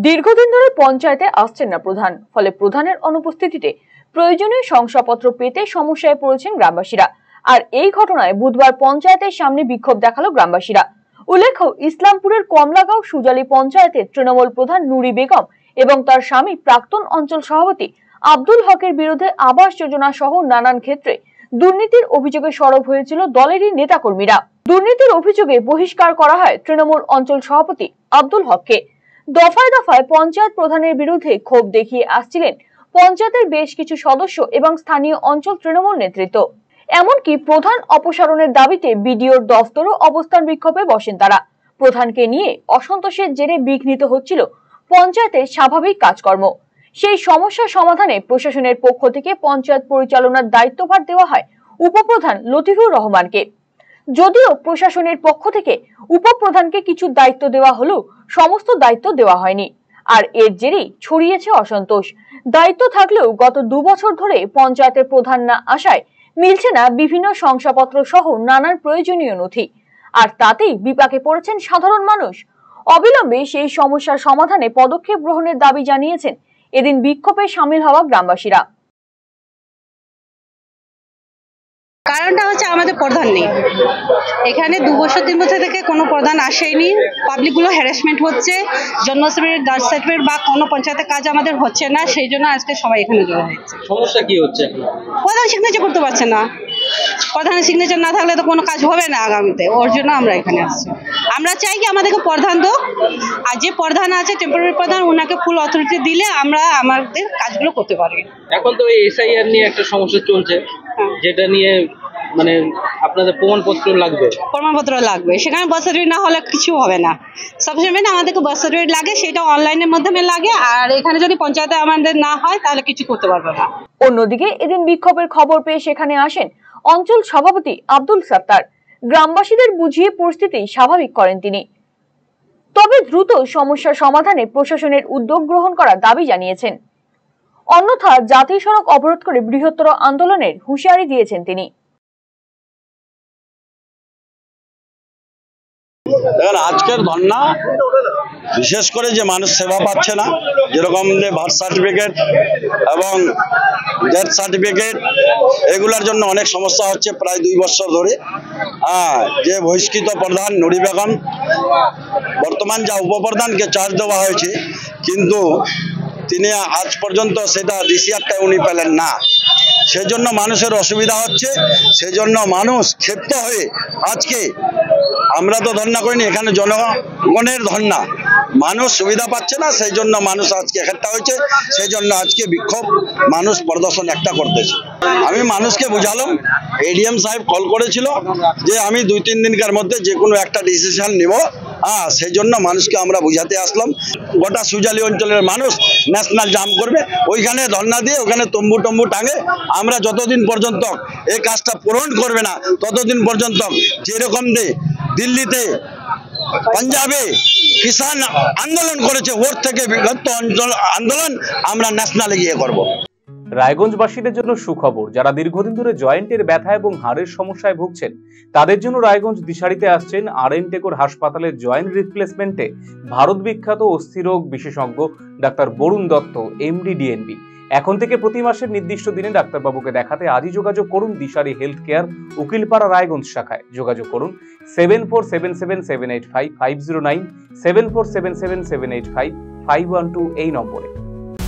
দীর্ঘদিন ধরে পঞ্চায়েতে আসছেন না প্রধান, ফলে প্রধানের অনুপস্থিতিতে প্রয়োজনীয় শংসাপত্র পেতে সমস্যায় পড়েছেন গ্রামবাসীরা। আর এই ঘটনায় বুধবার পঞ্চায়েতের সামনে বিক্ষোভ দেখালো গ্রামবাসীরা। উল্লেখ্য, ইসলামপুরের কমলাগাঁও সুজালি পঞ্চায়েতের তৃণমূল প্রধান নুরি বেগম এবং তার স্বামী প্রাক্তন অঞ্চল সভাপতি আব্দুল হকের বিরুদ্ধে আবাস যোজনা সহ নানান ক্ষেত্রে দুর্নীতির অভিযোগে সরব হয়েছিল দলেরই নেতাকর্মীরা। দুর্নীতির অভিযোগে বহিষ্কার করা হয় তৃণমূল অঞ্চল সভাপতি আব্দুল হককে। দফায় দফায় পঞ্চায়েত প্রধানের বিরুদ্ধে ক্ষোভ দেখিয়ে আসছিলেন পঞ্চায়েতের বেশ কিছু সদস্য এবং স্থানীয় অঞ্চল তৃণমূল নেতৃত্ব। এমনকি প্রধান অপসারণের দাবিতে বিডিওর দফতরও অবস্থান বিক্ষোভে বসেন তারা। প্রধানকে নিয়ে অসন্তোষের জেরে বিঘ্নিত হচ্ছিল পঞ্চায়েতের স্বাভাবিক কাজকর্ম। সেই সমস্যা সমাধানে প্রশাসনের পক্ষ থেকে পঞ্চায়েত পরিচালনার দায়িত্বভার দেওয়া হয় উপপ্রধান লতিফুর রহমানকে। যদিও প্রশাসনের পক্ষ থেকে উপপ্রধানকে কিছু দায়িত্ব দেওয়া হলেও সমস্ত দায়িত্ব দেওয়া হয়নি। আর এর জেরেই ছড়িয়েছে অসন্তোষ। দায়িত্ব থাকলেও গত 2 বছর ধরে পঞ্চায়েতের প্রধান না আসায় মিলছে না বিভিন্ন শংসাপত্র সহ নানান প্রয়োজনীয় নথি। আর তাতেই বিপাকে পড়েছেন সাধারণ মানুষ। অবিলম্বে সেই সমস্যার সমাধানে পদক্ষেপ গ্রহণের দাবি জানিয়েছেন এদিন বিক্ষোভে সামিল হওয়া গ্রামবাসীরা। কারণটা হচ্ছে আমাদের প্রধান নেই এখানে। 2 বছর 3 বছর থেকে কোনো প্রধান আসেনি। পাবলিক গুলো হ্যারাসমেন্ট হচ্ছে, জন্ম সার্টিফিকেট, ডার্থ সার্টিফিকেট বা কোনো পঞ্চায়েতের কাজ আমাদের হচ্ছে না। সেই জন্য আজকে সবাই এখানে জড়ো হয়েছে। সমস্যা কি হচ্ছে? প্রধান সিগনেচার করতে পারছে না। প্রধানের সিগনেচার না থাকলে তো কোনো কাজ হবে না আগামীতে। ওর জন্য আমরা এখানে আসছি। আমরা চাই কি আমাদেরকে প্রধান দো, আর যে প্রধান আছে টেম্পোরারি প্রধান, ওনাকে ফুল অথরিটি দিলে আমরা আমাদের কাজগুলো করতে পারি। এখন তো এই এসআইআর নিয়ে একটা সমস্যা চলছে, যেটা নিয়ে মানে আপনাদের প্রমাণপত্র লাগবে। প্রমাণপত্র লাগবে, সেখানে বার্থ সার্টিফিকেট না হলে কিছু হবে না। সবসময় আমাদেরকে বার্থ সার্টিফিকেট লাগে, সেটা অনলাইনের মাধ্যমে লাগে। আর এখানে যদি পঞ্চায়েতে আমাদের না হয় তাহলে কিছু করতে পারবে না। অন্যদিকে এদিন বিক্ষোভের খবর পেয়ে সেখানে আসেন অঞ্চল সভাপতি আব্দুল সত্তার। গ্রামবাসীদের বুঝিয়ে পরিস্থিতি স্বাভাবিক করেন তিনি। তবে দ্রুত সমস্যা সমাধানে প্রশাসনের উদ্যোগ গ্রহণ করার দাবি জানিয়েছেন। অন্যথা জাতীয় সড়ক অবরোধ করে বৃহত্তর আন্দোলনের হুঁশিয়ারি দিয়েছেন তিনি। আজকের ধর্না বিশেষ করে যে মানুষ সেবা পাচ্ছে না, যেরকম বার্থ সার্টিফিকেট এবং ডেথ সার্টিফিকেট, এগুলোর জন্য অনেক সমস্যা হচ্ছে প্রায় 2 বছর ধরে। যে বহিষ্কৃত প্রধান নুরি বেগম, বর্তমান যা উপপ্রধানকে চার্জ দেওয়া হয়েছে, কিন্তু তিনি আজ পর্যন্ত সেটা ডিসিআরটা উনি পেলেন না। সেজন্য মানুষের অসুবিধা হচ্ছে। সেজন্য মানুষ ক্ষিপ্ত হয়ে আজকে, আমরা তো ধর্ণা করিনি, এখানে জনগণের ধর্ণা, মানুষ সুবিধা পাচ্ছে না, সেই জন্য মানুষ আজকে একটা হয়েছে। সেই জন্য আজকে বিক্ষোভ মানুষ প্রদর্শন একটা করতেছে। আমি মানুষকে বুঝালাম, এডিএম সাহেব কল করেছিল যে আমি 2-3 দিনকার মধ্যে যে কোনো একটা ডিসিশন নিব। সেই জন্য মানুষকে আমরা বুঝাতে আসলাম। গোটা সুজালি অঞ্চলের মানুষ ন্যাশনাল জাম করবে, ওইখানে ধর্ণা দিয়ে ওখানে তম্বু টম্বু টাঙে আমরা যতদিন পর্যন্ত এই কাজটা পূরণ করবে না ততদিন পর্যন্ত, যেরকম দিল্লিতে পাঞ্জাবে কিষান আন্দোলন করেছে, ওর থেকে বৃহত্তর আন্দোলন আমরা ন্যাশনালে গিয়ে করব। রায়গঞ্জবাসীদের জন্য সুখবর। যারা দীর্ঘদিন ধরে জয়েন্টের ব্যথা এবং হাড়ের সমস্যায় ভুগছেন, তাদের জন্য রায়গঞ্জ দিশারিতে আসছেন আর.এন. টেকর হাসপাতালের জয়েন্ট রিপ্লেসমেন্টে ভারত বিখ্যাত অস্থিরোগ বিশেষজ্ঞ doctor Barun Dutta, MD, DNB. এখন থেকে প্রতি মাসের নির্দিষ্ট দিনে ডাক্তারবাবুকে দেখাতে আজই যোগাযোগ করুন দিশারি হেলথ কেয়ার, উকিলপাড়া, রায়গঞ্জ শাখায়। যোগাযোগ করুন 7477785509, 7477785512 এই নম্বরে।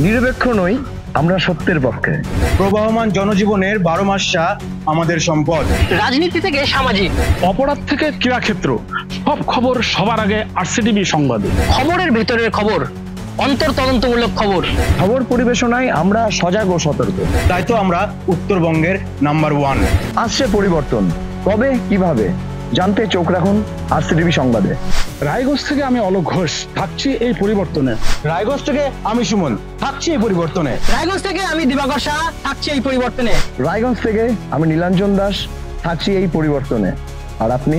নিরপেক্ষ নই, আমরা সত্যের পক্ষে। প্রবাহমান জনজীবনের 12 মাসা আমাদের সম্পদ। রাজনীতি থেকে সামাজিক, অপরাধ থেকে ক্রীড়াক্ষেত্র, সব খবর সবার আগে আরসিটিভি সংবাদে। খবরের ভেতরের খবর, অন্তর তদন্তমূলক খবর। খবর পরিবেশনায় আমরা সজাগ ও সতর্ক। তাই তো আমরা উত্তরবঙ্গের নাম্বার 1। আসছে পরিবর্তন, কবে কিভাবে জানতে চোখ রাখুন আরসিটিভি সংবাদে। রায়গঞ্জ থেকে আমি অলোক ঘোষ, থাকছি এই পরিবর্তনে। রায়গঞ্জ থেকে আমি সুমন, থাকছি এই পরিবর্তনে। রায়গঞ্জ থেকে আমি দিবাকর শাহ, থাকছি এই পরিবর্তনে। রায়গঞ্জ থেকে আমি নীলাঞ্জন দাস, থাকছি এই পরিবর্তনে। আর আপনি?